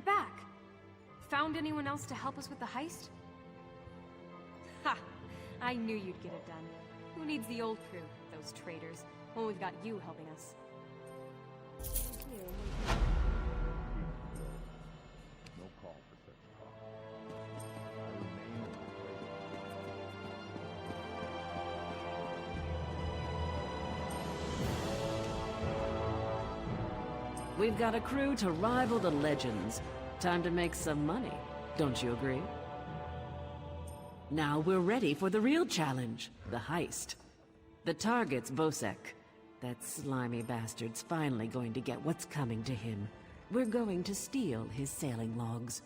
back. Found anyone else to help us with the heist? Ha! I knew you'd get it done. Who needs the old crew, those traitors, when we've got you helping us? No call for such talk. I remain We've got a crew to rival the legends. Time to make some money, don't you agree? Now we're ready for the real challenge, the heist. The target's Betnikh. That slimy bastard's finally going to get what's coming to him. We're going to steal his sailing logs.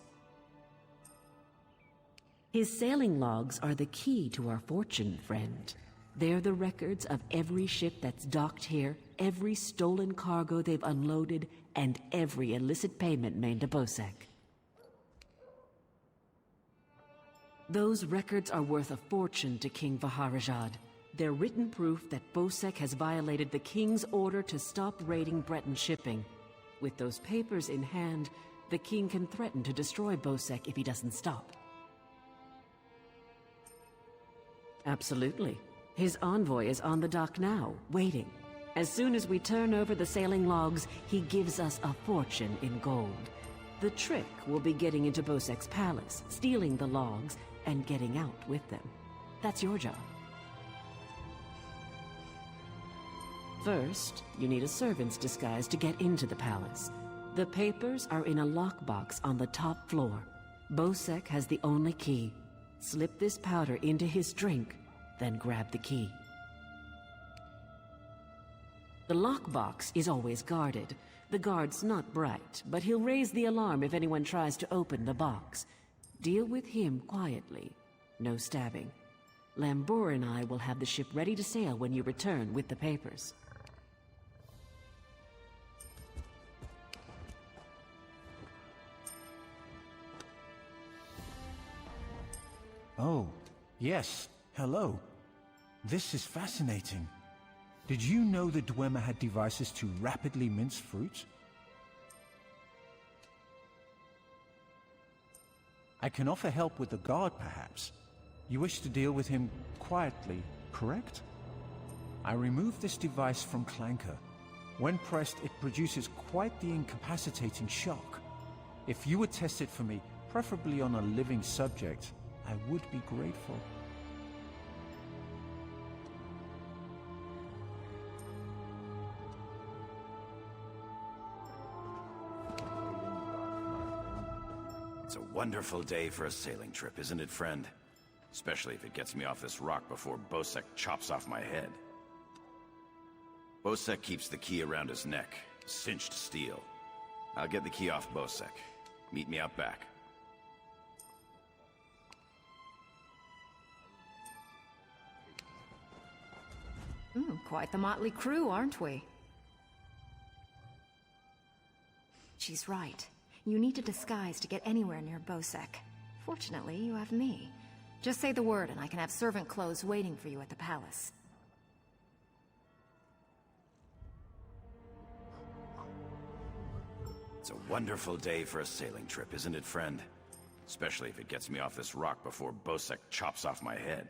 His sailing logs are the key to our fortune, friend. They're the records of every ship that's docked here, every stolen cargo they've unloaded, and every illicit payment made to Betnikh. Those records are worth a fortune to King Vaharajad. They're written proof that Betnikh has violated the king's order to stop raiding Breton shipping. With those papers in hand, the king can threaten to destroy Betnikh if he doesn't stop. Absolutely. His envoy is on the dock now, waiting. As soon as we turn over the sailing logs, he gives us a fortune in gold. The trick will be getting into Betnikh's palace, stealing the logs, and getting out with them. That's your job. First, you need a servant's disguise to get into the palace. The papers are in a lockbox on the top floor. Betnikh has the only key. Slip this powder into his drink, then grab the key. The lockbox is always guarded. The guard's not bright, but he'll raise the alarm if anyone tries to open the box. Deal with him quietly. No stabbing. Lambor and I will have the ship ready to sail when you return with the papers. Oh, yes. Hello. This is fascinating. Did you know the Dwemer had devices to rapidly mince fruit? I can offer help with the guard, perhaps. You wish to deal with him quietly, correct? I removed this device from Clanker. When pressed, it produces quite the incapacitating shock. If you would test it for me, preferably on a living subject, I would be grateful. It's a wonderful day for a sailing trip, isn't it, friend? Especially if it gets me off this rock before Betnikh chops off my head. Betnikh keeps the key around his neck, cinched steel. I'll get the key off Betnikh. Meet me out back. Quite the motley crew, aren't we? She's right. You need a disguise to get anywhere near Betnikh. Fortunately, you have me. Just say the word and I can have servant clothes waiting for you at the palace. It's a wonderful day for a sailing trip, isn't it, friend? Especially if it gets me off this rock before Betnikh chops off my head.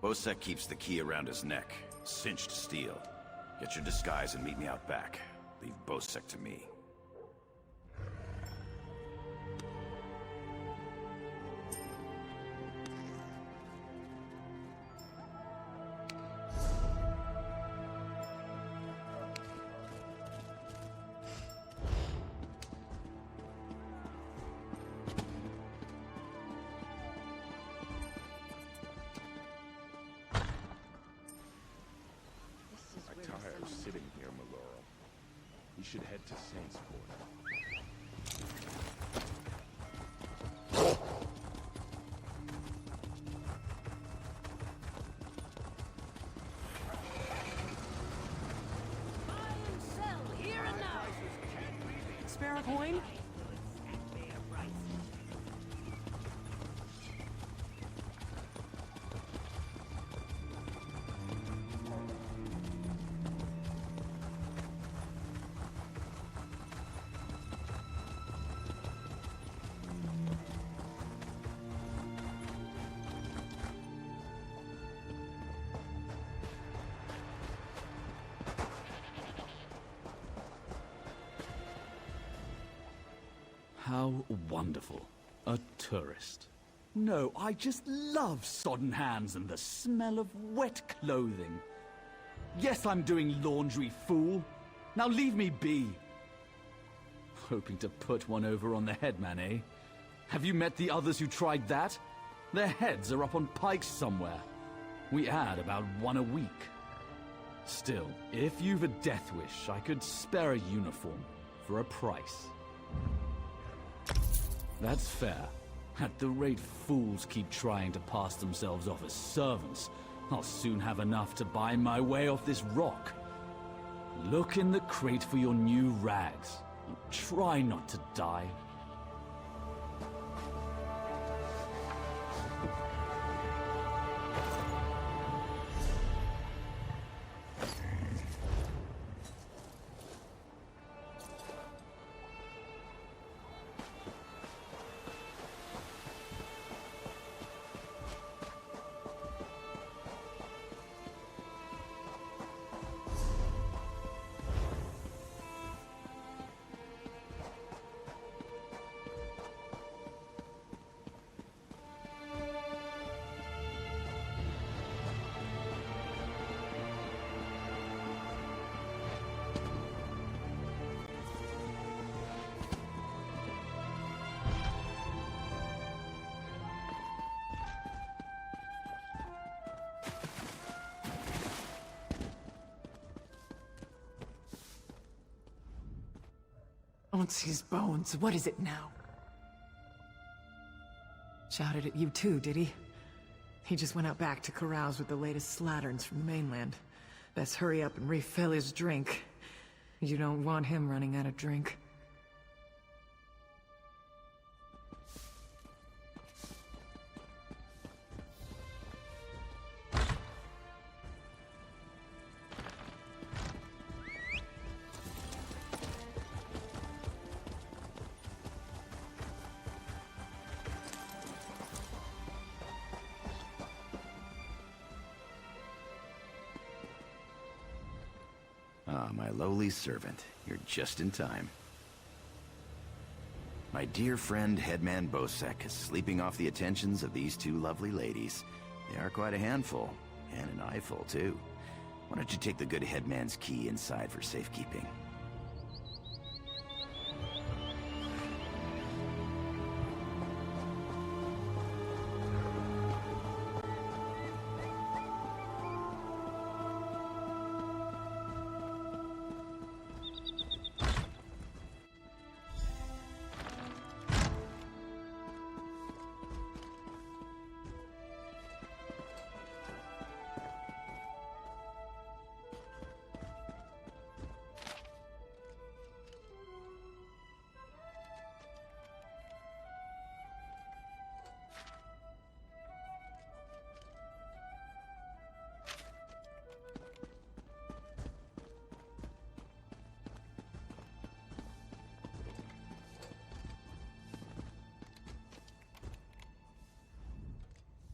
Betnikh keeps the key around his neck, cinched steel. Get your disguise and meet me out back. Leave Betnikh to me. I'm tired of sitting here, Maloro. We should head to Saintsport. Here and now. Spare a coin? How wonderful. A tourist. No, I just love sodden hands and the smell of wet clothing. Yes, I'm doing laundry, fool. Now leave me be. Hoping to put one over on the headman, eh? Have you met the others who tried that? Their heads are up on pikes somewhere. We add about one a week. Still, if you've a death wish, I could spare a uniform for a price. That's fair. At the rate fools keep trying to pass themselves off as servants, I'll soon have enough to buy my way off this rock. Look in the crate for your new rags. Try not to die. Wants his bones. What is it now? Shouted at you too, did he? He just went out back to carouse with the latest slatterns from the mainland. Best hurry up and refill his drink. You don't want him running out of drink. Ah, my lowly servant. You're just in time. My dear friend, Headman Bosek, is sleeping off the attentions of these two lovely ladies. They are quite a handful, and an eyeful, too. Why don't you take the good Headman's key inside for safekeeping?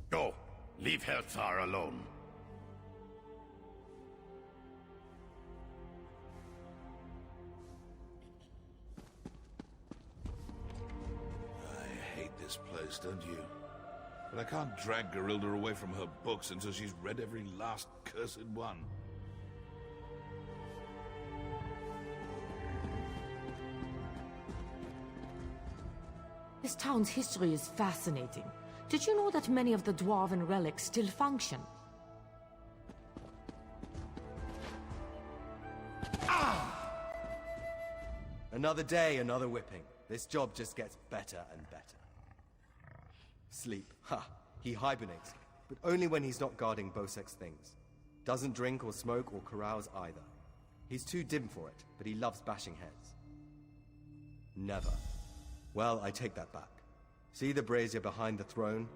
Go. Leave Helthar alone. I hate this place, don't you? But I can't drag Garilda away from her books until she's read every last cursed one. This town's history is fascinating. Did you know that many of the Dwarven relics still function? Another day, another whipping. This job just gets better and better. Sleep. Ha! He hibernates, but only when he's not guarding Bosek's things. Doesn't drink or smoke or carouse either. He's too dim for it, but he loves bashing heads. Never. Well, I take that back. See the brazier behind the throne?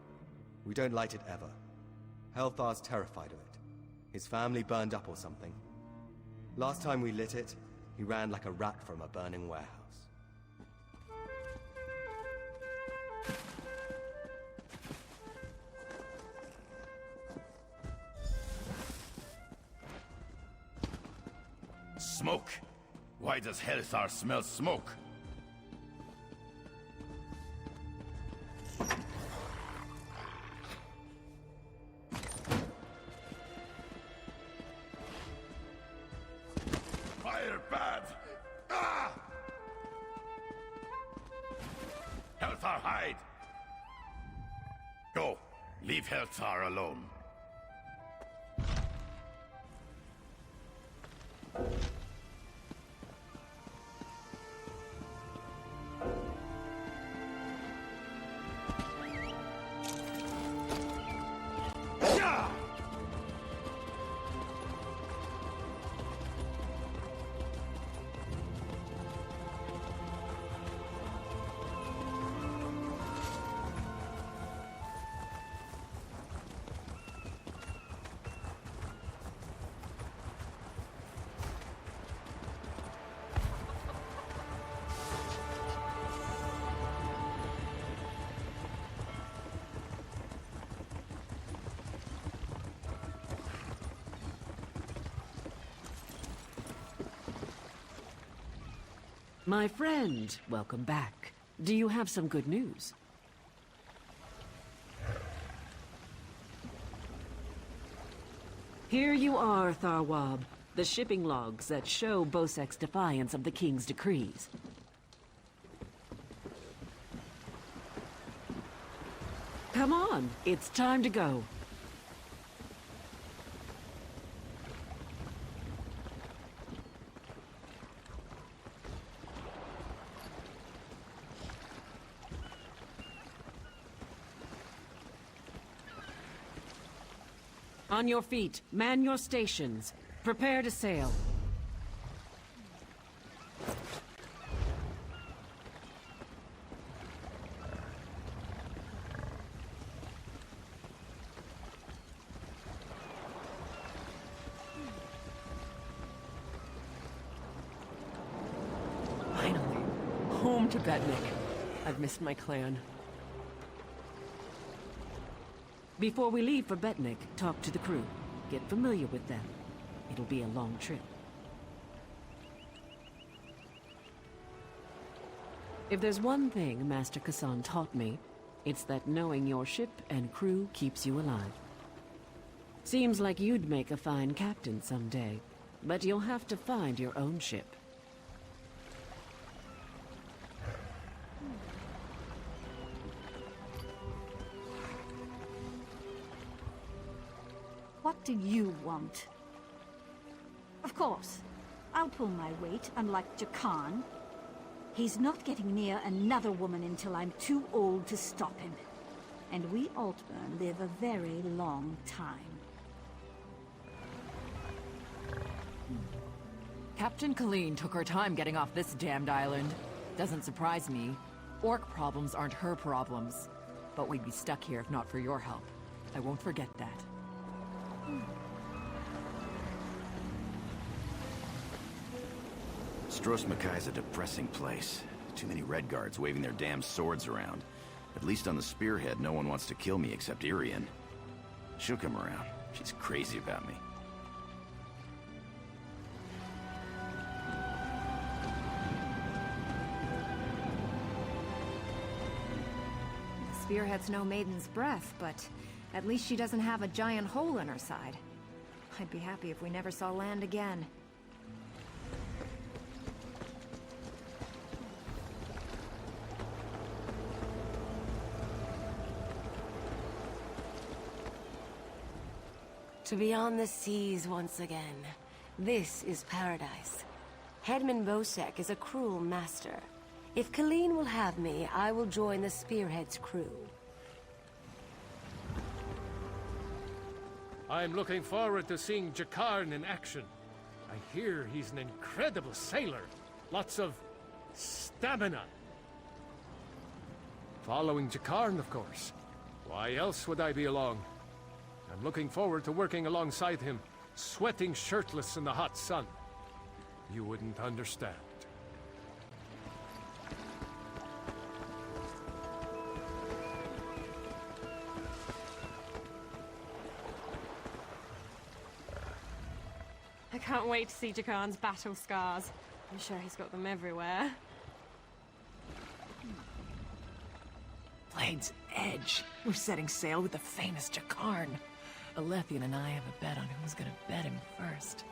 We don't light it ever. Helthar's terrified of it. His family burned up or something. Last time we lit it, he ran like a rat from a burning warehouse. Smoke? Why does Helthar smell smoke? bad! Ah! Helthar, hide! Go. Leave Helthar alone. My friend, welcome back. Do you have some good news? Here you are, Tharwab. The shipping logs that show Bosek's defiance of the King's decrees. Come on, it's time to go. On your feet, man your stations. Prepare to sail. Finally, home to Betnikh. I've missed my clan. Before we leave for Betnikh, talk to the crew. Get familiar with them. It'll be a long trip. If there's one thing Master Kassan taught me, it's that knowing your ship and crew keeps you alive. Seems like you'd make a fine captain someday, but you'll have to find your own ship. What do you want? Of course, I'll pull my weight, unlike Jakan. He's not getting near another woman until I'm too old to stop him. And we Altburn live a very long time. Captain Colleen took her time getting off this damned island. Doesn't surprise me. Orc problems aren't her problems. But we'd be stuck here if not for your help. I won't forget that. Stros Makai's a depressing place. Too many Red Guards waving their damn swords around. At least on the Spearhead, no one wants to kill me except Irian. She'll come around. She's crazy about me. The Spearhead's no maiden's breath, but at least she doesn't have a giant hole in her side. I'd be happy if we never saw land again. To be on the seas once again. This is paradise. Headman Bosek is a cruel master. If Colleen will have me, I will join the Spearhead's crew. I'm looking forward to seeing Jakarn in action. I hear he's an incredible sailor. Lots of stamina. Following Jakarn, of course. Why else would I be along? I'm looking forward to working alongside him, sweating shirtless in the hot sun. You wouldn't understand. I can't wait to see Jakarn's battle scars. I'm sure he's got them everywhere. Blade's Edge. We're setting sail with the famous Jakarn. Alethian and I have a bet on who's gonna bet him first.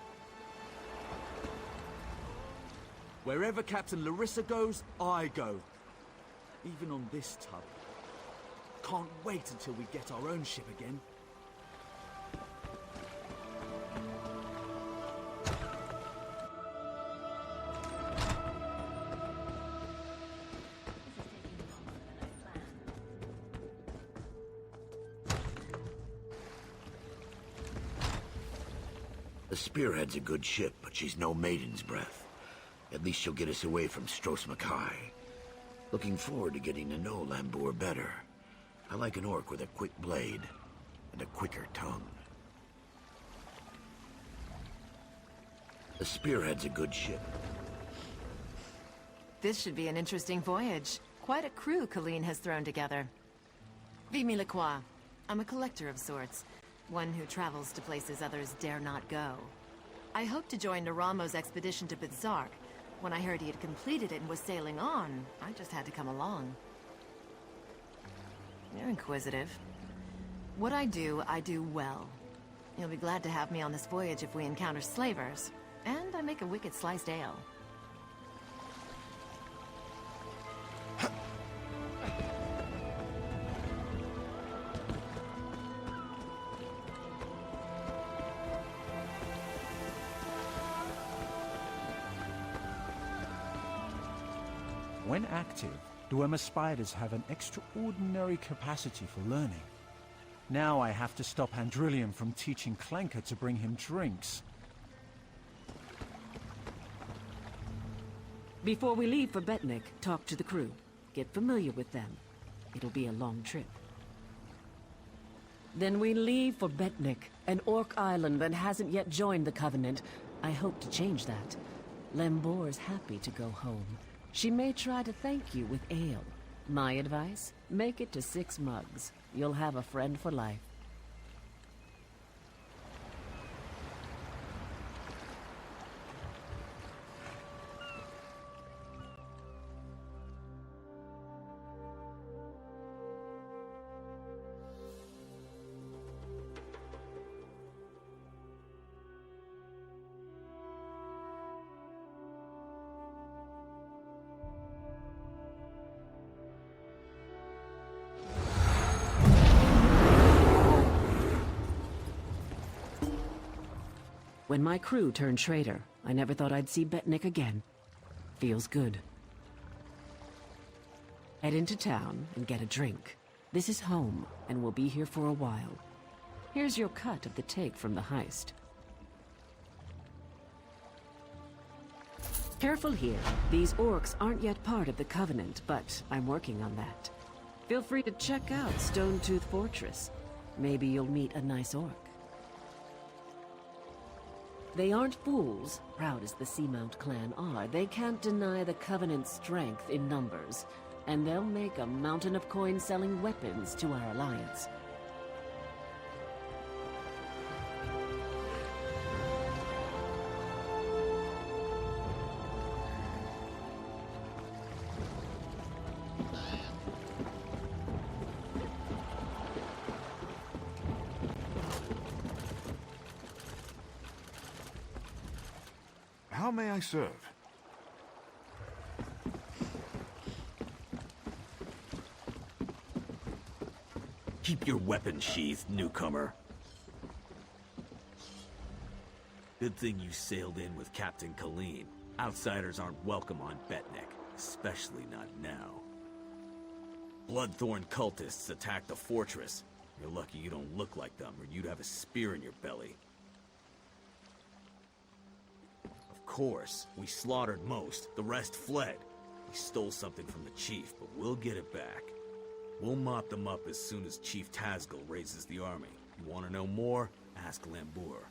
Wherever Captain Larissa goes, I go. Even on this tub. Can't wait until we get our own ship again. The Spearhead's a good ship, but she's no maiden's breath. At least she'll get us away from Stros Mackay. Looking forward to getting to know Lambour better. I like an orc with a quick blade and a quicker tongue. The Spearhead's a good ship. This should be an interesting voyage. Quite a crew Colleen has thrown together. Vimy Lacroix. I'm a collector of sorts. One who travels to places others dare not go. I hoped to join Naramo's expedition to Bizarre. When I heard he had completed it and was sailing on, I just had to come along. You're inquisitive. What I do well. You'll be glad to have me on this voyage if we encounter slavers. And I make a wicked sliced ale. When active, Dwemer spiders have an extraordinary capacity for learning. Now I have to stop Andrillium from teaching Clanker to bring him drinks. Before we leave for Betnikh, talk to the crew. Get familiar with them. It'll be a long trip. Then we leave for Betnikh, an orc island that hasn't yet joined the Covenant. I hope to change that. Lambour's happy to go home. She may try to thank you with ale. My advice? Make it to 6 mugs. You'll have a friend for life. When my crew turned traitor, I never thought I'd see Betnikh again. Feels good. Head into town and get a drink. This is home, and we'll be here for a while. Here's your cut of the take from the heist. Careful here. These orcs aren't yet part of the Covenant, but I'm working on that. Feel free to check out Stonetooth Fortress. Maybe you'll meet a nice orc. They aren't fools, proud as the Seamount clan are. They can't deny the Covenant's strength in numbers, and they'll make a mountain of coin selling weapons to our alliance. How may I serve? Keep your weapon sheathed, newcomer. Good thing you sailed in with Captain Colleen. Outsiders aren't welcome on Betnikh, especially not now. Bloodthorn cultists attacked the fortress. You're lucky you don't look like them, or you'd have a spear in your belly. Of course, we slaughtered most. The rest fled. We stole something from the chief, but we'll get it back. We'll mop them up as soon as Chief Tazgul raises the army. You want to know more? Ask Lambour.